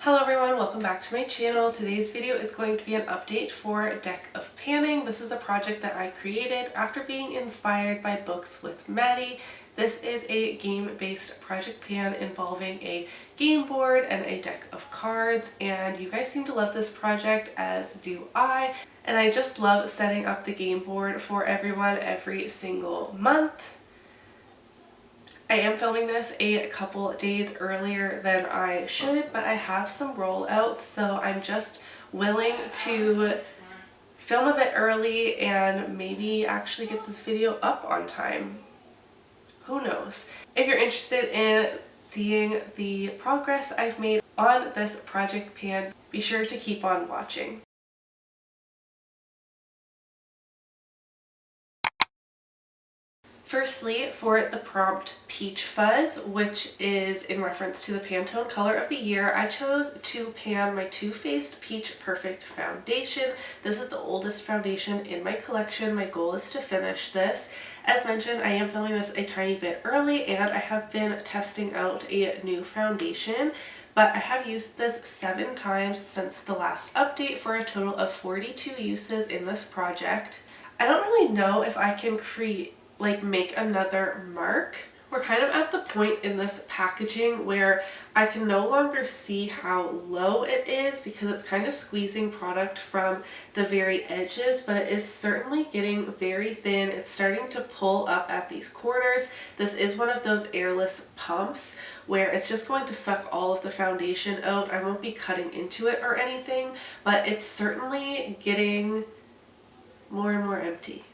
Hello everyone, welcome back to my channel. Today's video is going to be an update for Deck of Panning. This is a project that I created after being inspired by books with Maddie. This is a game-based project pan involving a game board and a deck of cards, and you guys seem to love this project, as do I. And I just love setting up the game board for everyone every single month. I am filming this a couple days earlier than I should, but I have some rollouts, so I'm just willing to film a bit early and maybe actually get this video up on time. Who knows? If you're interested in seeing the progress I've made on this project pan, be sure to keep on watching. Firstly, for the prompt Peach Fuzz, which is in reference to the Pantone color of the year, I chose to pan my Too Faced Peach Perfect foundation. This is the oldest foundation in my collection. My goal is to finish this. As mentioned, I am filming this a tiny bit early, and I have been testing out a new foundation, but I have used this 7 times since the last update for a total of 42 uses in this project. I don't really know if I can make another mark. We're kind of at the point in this packaging where I can no longer see how low it is because it's kind of squeezing product from the very edges, but it is certainly getting very thin. It's starting to pull up at these corners. This is one of those airless pumps where it's just going to suck all of the foundation out. I won't be cutting into it or anything, but it's certainly getting more and more empty.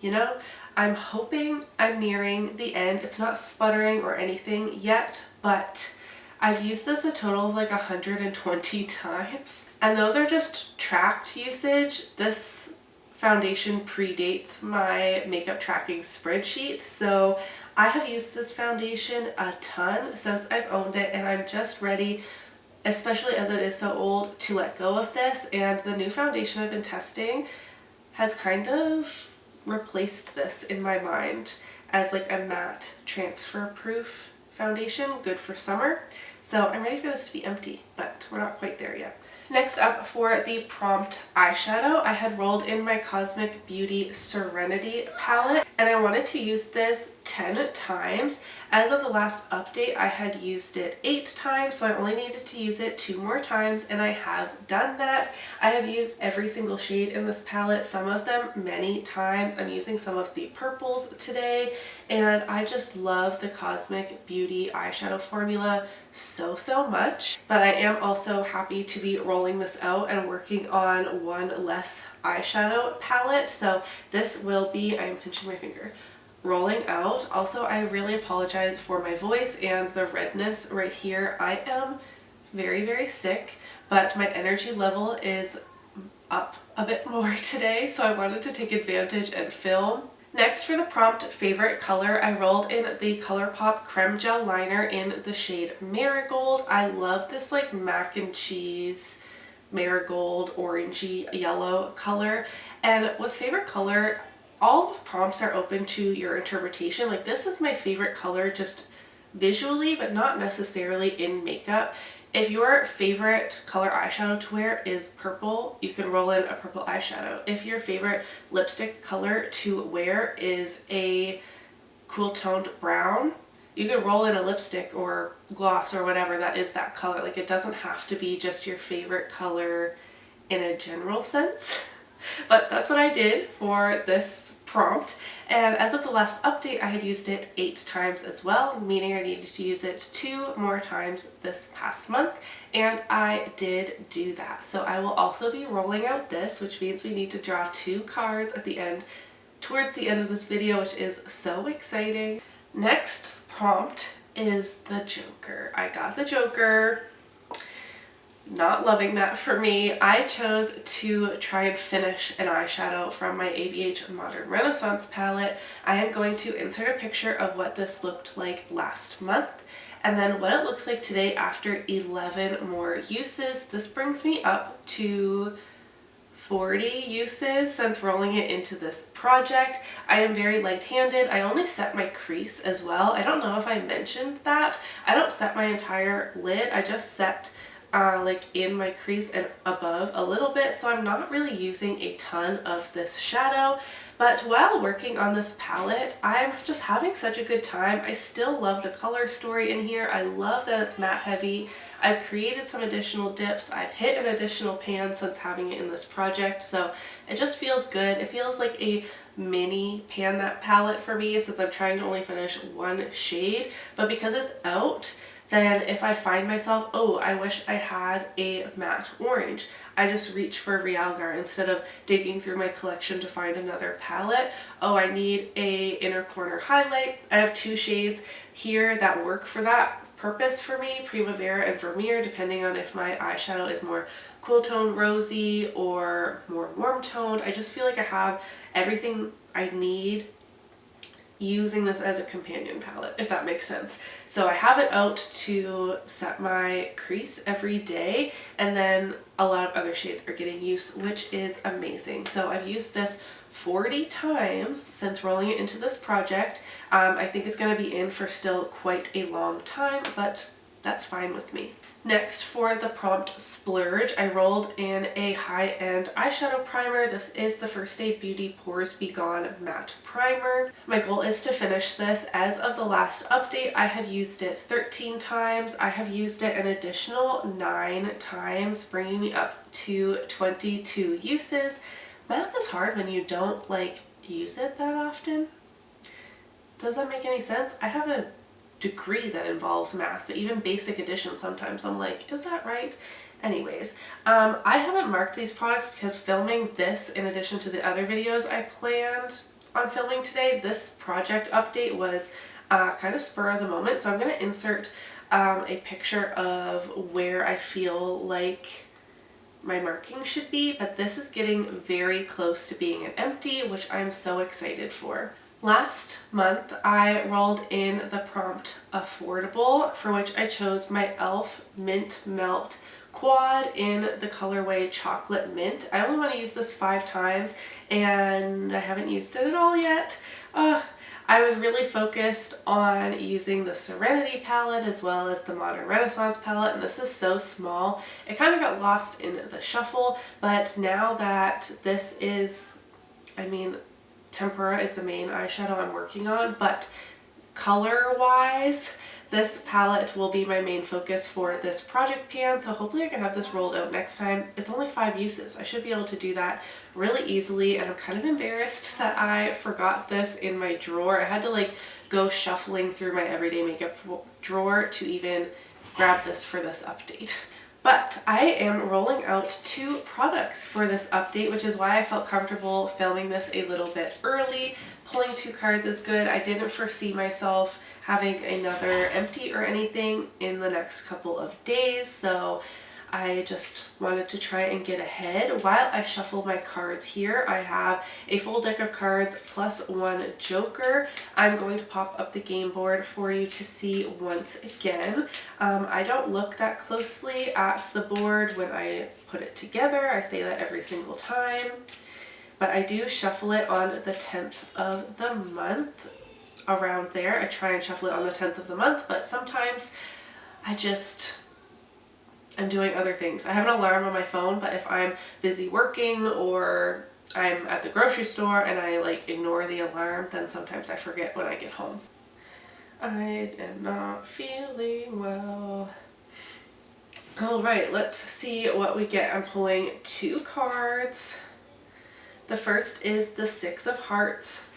You know, I'm hoping I'm nearing the end. It's not sputtering or anything yet, but I've used this a total of like 120 times. And those are just tracked usage. This foundation predates my makeup tracking spreadsheet, so I have used this foundation a ton since I've owned it, and I'm just ready, especially as it is so old, to let go of this. And the new foundation I've been testing has kind of replaced this in my mind as like a matte transfer proof foundation, good for summer. So I'm ready for this to be empty, but we're not quite there yet. Next up, for the prompt eyeshadow, I had rolled in my Cosmic Beauty Serenity palette, and I wanted to use this 10 times. As of the last update, I had used it 8 times, so I only needed to use it 2 more times, and I have done that. I have used every single shade in this palette, some of them many times. I'm using some of the purples today, and I just love the Cosmic Beauty eyeshadow formula so much. But I am also happy to be rolling this out and working on one less eyeshadow palette. So this will be, I'm pinching my finger, rolling out. Also, I really apologize for my voice and the redness right here. I am very sick, but my energy level is up a bit more today, so I wanted to take advantage and film. Next, for the prompt favorite color, I rolled in the Colourpop Creme Gel Liner in the shade Marigold. I love this like mac and cheese marigold orangey yellow color, and with favorite color, all of prompts are open to your interpretation. Like, this is my favorite color just visually, but not necessarily in makeup. If your favorite color eyeshadow to wear is purple, you can roll in a purple eyeshadow. If your favorite lipstick color to wear is a cool toned brown, you can roll in a lipstick or gloss or whatever that is that color. Like, it doesn't have to be just your favorite color in a general sense. But that's what I did for this prompt, and as of the last update, I had used it 8 times as well, meaning I needed to use it 2 more times this past month, and I did do that. So I will also be rolling out this, which means we need to draw 2 cards at the end, towards the end of this video, which is so exciting. Next prompt is the Joker. I got the Joker. Not loving that for me. I chose to try and finish an eyeshadow from my ABH Modern Renaissance palette. I am going to insert a picture of what this looked like last month, and then what it looks like today after 11 more uses. This brings me up to 40 uses since rolling it into this project. I am very light-handed. I only set my crease as well. I don't know if I mentioned that. I don't set my entire lid. I just set like in my crease and above a little bit, so I'm not really using a ton of this shadow. But while working on this palette, I'm just having such a good time. I still love the color story in here. I love that it's matte heavy. I've created some additional dips. I've hit an additional pan since having it in this project, so it just feels good. It feels like a mini pan that palette for me since I'm trying to only finish one shade, but because it's out, then if I find myself, oh, I wish I had a matte orange, I just reach for Realgar instead of digging through my collection to find another palette. Oh, I need a inner corner highlight. I have two shades here that work for that purpose for me, Primavera and Vermeer, depending on if my eyeshadow is more cool tone rosy or more warm toned. I just feel like I have everything I need using this as a companion palette, if that makes sense. So I have it out to set my crease every day, and then a lot of other shades are getting used, which is amazing. So I've used this 40 times since rolling it into this project. I think it's going to be in for still quite a long time, but that's fine with me. Next, for the prompt splurge, I rolled in a high-end eyeshadow primer. This is the First Aid Beauty Pores Be Gone Matte Primer. My goal is to finish this. As of the last update, I had used it 13 times. I have used it an additional 9 times, bringing me up to 22 uses. Math is hard when you don't use it that often. Does that make any sense? I have a degree that involves math, but even basic addition sometimes I'm like, is that right? Anyways, I haven't marked these products because filming this in addition to the other videos I planned on filming today, this project update was kind of spur of the moment, so I'm going to insert a picture of where I feel like my marking should be, but this is getting very close to being an empty, which I'm so excited for. Last month, I rolled in the prompt affordable, for which I chose my e.l.f. Mint Melt Quad in the colorway Chocolate Mint. I only want to use this 5 times, and I haven't used it at all yet. I was really focused on using the Serenity palette as well as the Modern Renaissance palette, and this is so small. It kind of got lost in the shuffle, but now that this is, Tempera is the main eyeshadow I'm working on, but color-wise, this palette will be my main focus for this project pan, so hopefully I can have this rolled out next time. It's only 5 uses. I should be able to do that really easily, and I'm kind of embarrassed that I forgot this in my drawer. I had to go shuffling through my everyday makeup drawer to even grab this for this update. But I am rolling out 2 products for this update, which is why I felt comfortable filming this a little bit early. Pulling 2 cards is good. I didn't foresee myself having another empty or anything in the next couple of days, so I just wanted to try and get ahead. While I shuffle my cards here, I have a full deck of cards plus 1 joker. I'm going to pop up the game board for you to see once again. I don't look that closely at the board when I put it together. I say that every single time. But I do shuffle it on the 10th of the month, around there. I try and shuffle it on the 10th of the month, but sometimes I'm doing other things. I have an alarm on my phone, but if I'm busy working or I'm at the grocery store and I ignore the alarm, then sometimes I forget when I get home. I am not feeling well. Alright, let's see what we get. I'm pulling 2 cards. The first is the 6 of Hearts,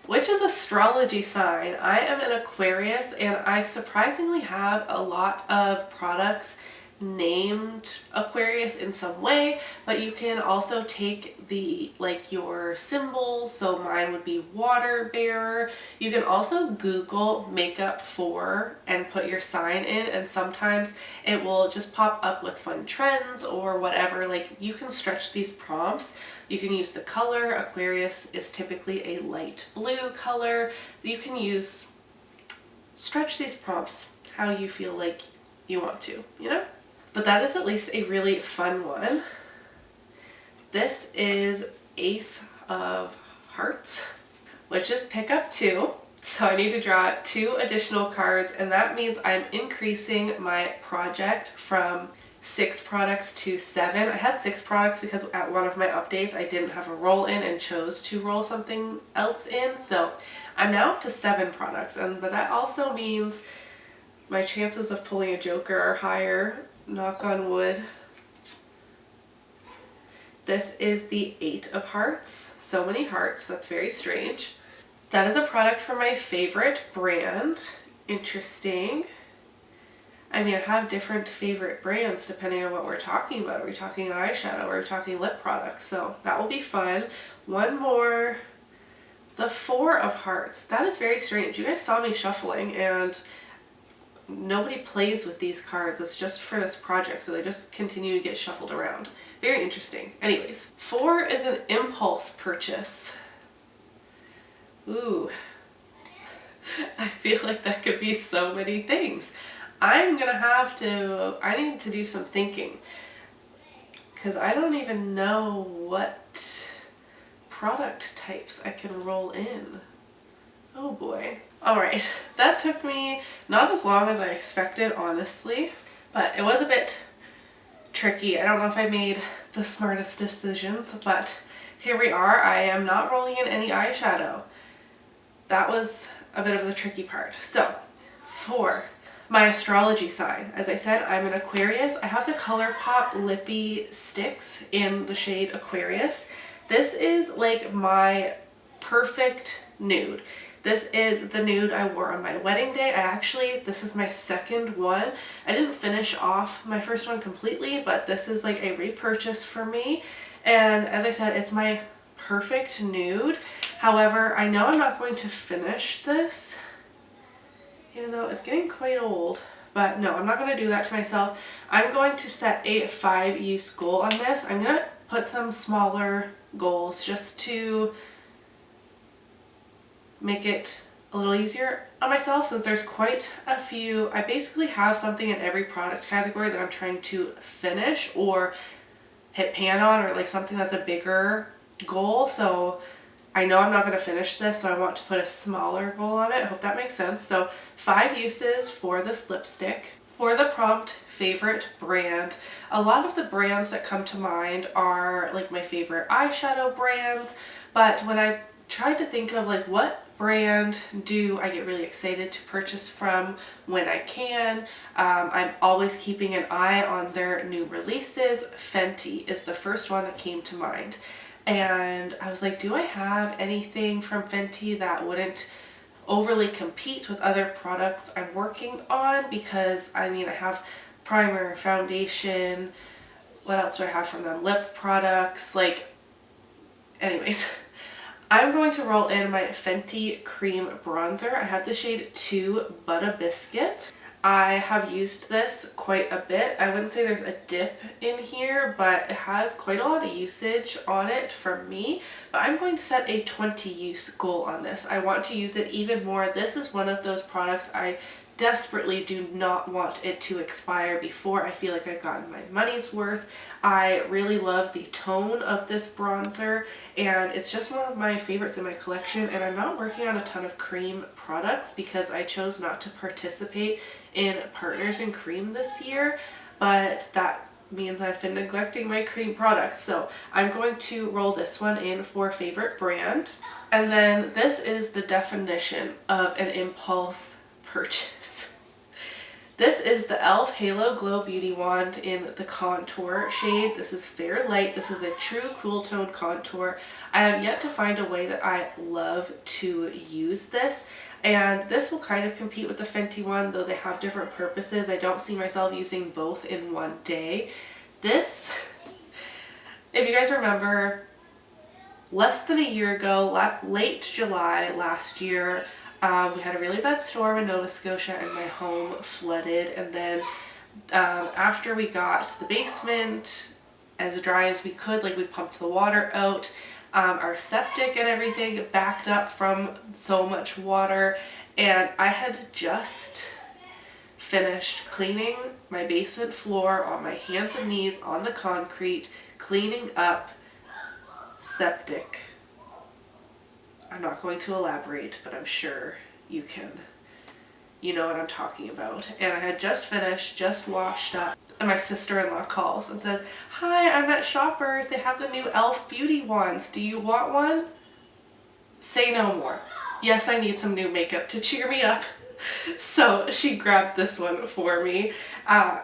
which is astrology sign. I am an Aquarius, and I surprisingly have a lot of products named Aquarius in some way, but you can also take the your symbol, so mine would be water bearer. You can also Google makeup for and put your sign in, and sometimes it will just pop up with fun trends or whatever. You can stretch these prompts. You can use the color. Aquarius is typically a light blue color. You can stretch these prompts how you feel like you want to, But that is at least a really fun one. This is Ace of Hearts, which is pick up 2. So I need to draw 2 additional cards, and that means I'm increasing my project from 6 products to 7. I had 6 products because at one of my updates I didn't have a roll in and chose to roll something else in. So I'm now up to 7 products, but that also means my chances of pulling a joker are higher, knock on wood. This is the 8 of hearts. So many hearts, that's very strange. That is a product from my favorite brand. Interesting. I mean, I have different favorite brands depending on what we're talking about. Are we talking eyeshadow? Are we talking lip products? So that will be fun. One more. The 4 of hearts. That is very strange. You guys saw me shuffling and nobody plays with these cards. It's just for this project, so they just continue to get shuffled around. Very interesting. Anyways, 4 is an impulse purchase. Ooh, I feel like that could be so many things. I need to do some thinking because I don't even know what product types I can roll in. Oh boy. Alright, that took me not as long as I expected, honestly, but it was a bit tricky. I don't know if I made the smartest decisions, but here we are. I am not rolling in any eyeshadow. That was a bit of the tricky part. So, for my astrology sign, as I said, I'm an Aquarius. I have the Colourpop Lippie sticks in the shade Aquarius. This is like my perfect nude. This is the nude I wore on my wedding day. This is my second one. I didn't finish off my first one completely, but this is like a repurchase for me. And as I said, it's my perfect nude. However, I know I'm not going to finish this, even though it's getting quite old. But no, I'm not going to do that to myself. I'm going to set a 5-use goal on this. I'm going to put some smaller goals just to make it a little easier on myself, since there's quite a few. I basically have something in every product category that I'm trying to finish or hit pan on, or like something that's a bigger goal. So I know I'm not going to finish this, so I want to put a smaller goal on it. I hope that makes sense. So 5 uses for this lipstick. For the prompt, favorite brand. A lot of the brands that come to mind are like my favorite eyeshadow brands, but when I tried to think of like what brand do I get really excited to purchase from when I can, I'm always keeping an eye on their new releases. Fenty is the first one that came to mind. And I was like, do I have anything from Fenty that wouldn't overly compete with other products I'm working on? Because I mean, I have primer, foundation, what else do I have from them? Lip products, like, anyways. I'm going to roll in my Fenty Creme Bronzer. I have the shade 2 Butter Biscuit. I have used this quite a bit. I wouldn't say there's a dip in here, but it has quite a lot of usage on it for me. But I'm going to set a 20-use goal on this. I want to use it even more. This is one of those products I desperately do not want it to expire before I feel like I've gotten my money's worth. I really love the tone of this bronzer, and it's just one of my favorites in my collection. And I'm not working on a ton of cream products because I chose not to participate in Partners in Cream this year, but that means I've been neglecting my cream products. So I'm going to roll this one in for favorite brand. And then this is the definition of an impulse purchase. This is the e.l.f. Halo Glow Beauty Wand in the contour shade. This is Fair Light. This is a true cool tone contour. I have yet to find a way that I love to use this, and this will kind of compete with the Fenty one, though they have different purposes. I don't see myself using both in one day. This, if you guys remember, less than a year ago, late July last year, we had a really bad storm in Nova Scotia and my home flooded, and then after we got the basement as dry as we could, like we pumped the water out, our septic and everything backed up from so much water, and I had just finished cleaning my basement floor on my hands and knees on the concrete, cleaning up septic. I'm not going to elaborate, but I'm sure you know what I'm talking about. And I had just finished, just washed up, and my sister-in-law calls and says, "Hi, I'm at Shoppers. They have the new e.l.f. beauty wands. Do you want one?" Say no more. Yes, I need some new makeup to cheer me up. So she grabbed this one for me.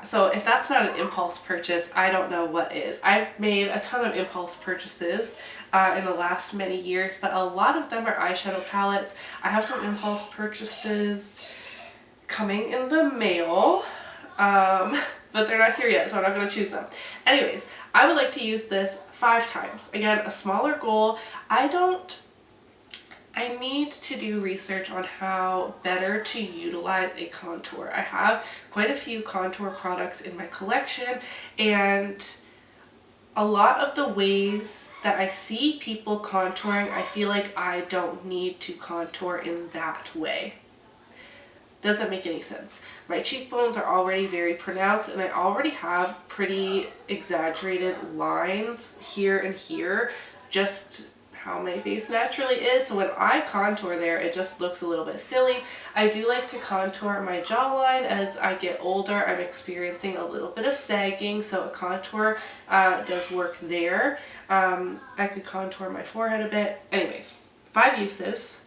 So if that's not an impulse purchase, I don't know what is. I've made a ton of impulse purchases in the last many years, but a lot of them are eyeshadow palettes. I have some impulse purchases coming in the mail, but they're not here yet, so I'm not going to choose them. Anyways, I would like to use this 5 times. Again, a smaller goal. I need to do research on how better to utilize a contour. I have quite a few contour products in my collection, and a lot of the ways that I see people contouring, I feel like I don't need to contour in that way. Doesn't make any sense. My cheekbones are already very pronounced, and I already have pretty exaggerated lines here and here, just how my face naturally is. So when I contour there, it just looks a little bit silly. I do like to contour my jawline. As I get older, I'm experiencing a little bit of sagging, so a contour does work there. I could contour my forehead a bit. Anyways, 5 uses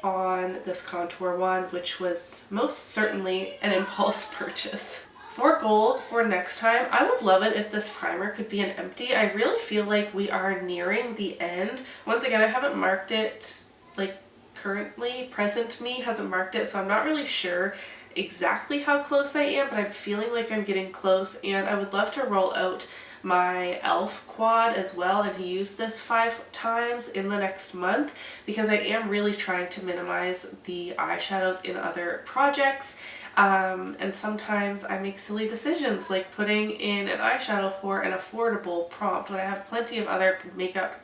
on this contour wand, which was most certainly an impulse purchase. For goals for next time, I would love it if this primer could be an empty. I really feel like we are nearing the end. Once again, I haven't marked it, like currently, present me hasn't marked it, so I'm not really sure exactly how close I am, but I'm feeling like I'm getting close, and I would love to roll out my e.l.f. quad as well and use this 5 times in the next month, because I am really trying to minimize the eyeshadows in other projects. And sometimes I make silly decisions like putting in an eyeshadow for an affordable prompt when I have plenty of other makeup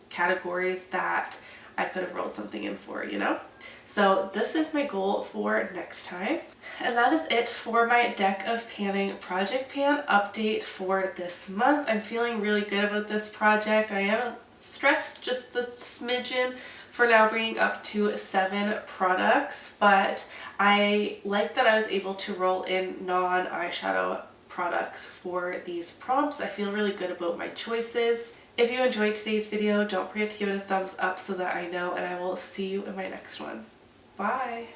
categories that I could have rolled something in for, you know? So this is my goal for next time. And that is it for my Deck of Panning Project Pan update for this month. I'm feeling really good about this project. I am stressed just a smidgen for now bringing up to 7 products, but I like that I was able to roll in non-eyeshadow products for these prompts. I feel really good about my choices. If you enjoyed today's video, don't forget to give it a thumbs up so that I know, and I will see you in my next one. Bye!